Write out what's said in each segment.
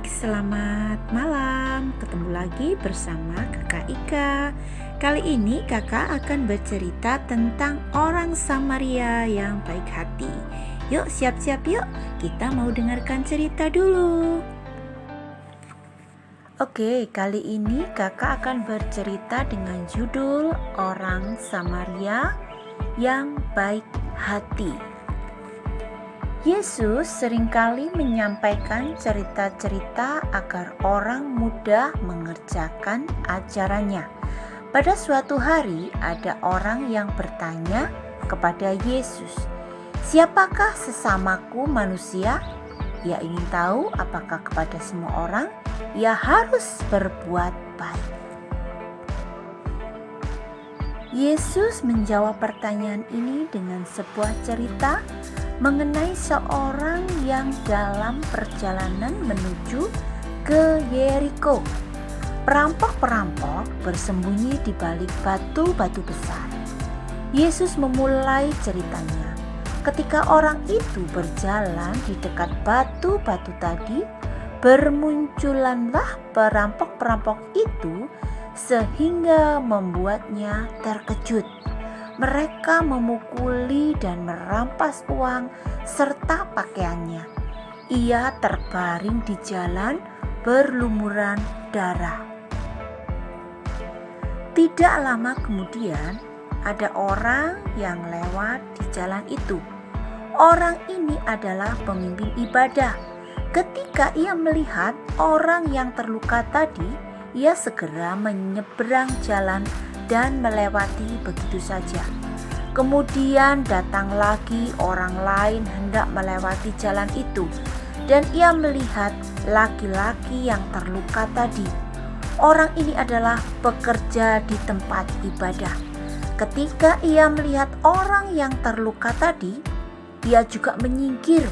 selamat malam. Ketemu lagi bersama Kakak Ika. Kali ini kakak akan bercerita tentang orang Samaria yang baik hati. Yuk siap-siap yuk, kita mau dengarkan cerita dulu. Oke, kali ini kakak akan bercerita dengan judul Orang Samaria yang Baik Hati. Yesus seringkali menyampaikan cerita-cerita agar orang mudah mengerjakan ajarannya. Pada suatu hari ada orang yang bertanya kepada Yesus, "Siapakah sesamaku manusia?" Ia ingin tahu apakah kepada semua orang ia harus berbuat baik. Yesus menjawab pertanyaan ini dengan sebuah cerita mengenai seorang yang dalam perjalanan menuju ke Yeriko. Perampok-perampok bersembunyi di balik batu-batu besar. Yesus memulai ceritanya. Ketika orang itu berjalan di dekat batu-batu tadi, bermunculanlah perampok-perampok itu sehingga membuatnya terkejut. Mereka memukuli dan merampas uang serta pakaiannya. Ia terbaring di jalan berlumuran darah. Tidak lama kemudian ada orang yang lewat di jalan itu. Orang ini adalah pemimpin ibadah. Ketika ia melihat orang yang terluka tadi, ia segera menyeberang jalan dan melewati begitu saja. Kemudian datang lagi orang lain hendak melewati jalan itu, dan ia melihat laki-laki yang terluka tadi. Orang ini adalah pekerja di tempat ibadah. Ketika ia melihat orang yang terluka tadi, ia juga menyingkir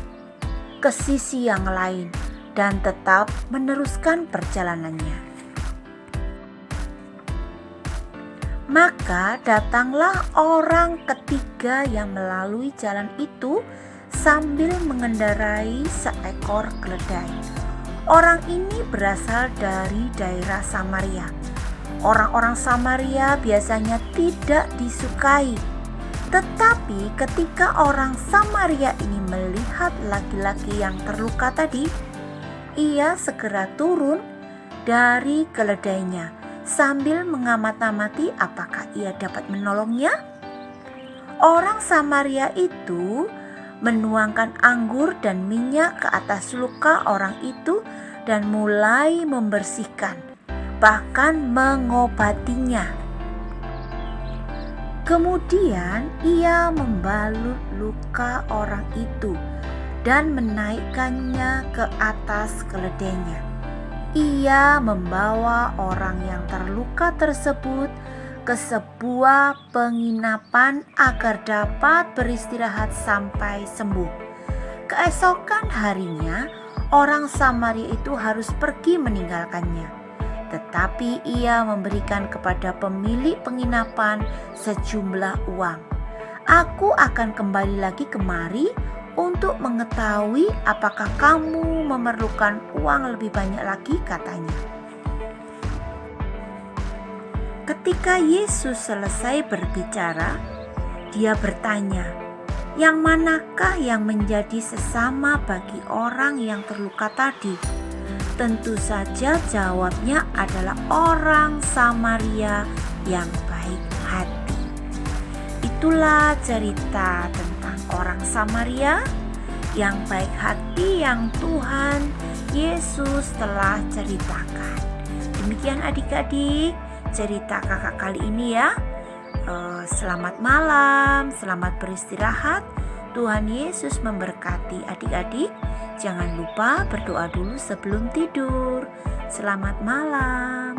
ke sisi yang lain dan tetap meneruskan perjalanannya. Maka datanglah orang ketiga yang melalui jalan itu sambil mengendarai seekor keledai. Orang ini berasal dari daerah Samaria. Orang-orang Samaria biasanya tidak disukai. Tetapi ketika orang Samaria ini melihat laki-laki yang terluka tadi, ia segera turun dari keledainya sambil mengamat-amati apakah ia dapat menolongnya. Orang Samaria itu menuangkan anggur dan minyak ke atas luka orang itu dan mulai membersihkan, bahkan mengobatinya. Kemudian ia membalut luka orang itu dan menaikkannya ke atas keledainya. Ia membawa orang yang terluka tersebut ke sebuah penginapan agar dapat beristirahat sampai sembuh. Keesokan harinya, orang Samaria itu harus pergi meninggalkannya. Tetapi ia memberikan kepada pemilik penginapan sejumlah uang. "Aku akan kembali lagi kemari untuk mengetahui apakah kamu memerlukan uang lebih banyak lagi," katanya. Ketika Yesus selesai berbicara, dia bertanya, "Yang manakah yang menjadi sesama bagi orang yang terluka tadi?" Tentu saja jawabnya adalah orang Samaria yang baik hati. Itulah cerita tentang orang Samaria yang baik hati yang Tuhan Yesus telah ceritakan. Demikian adik-adik cerita kakak kali ini ya. Selamat malam, selamat beristirahat. Tuhan Yesus memberkati adik-adik. Jangan lupa berdoa dulu sebelum tidur. Selamat malam.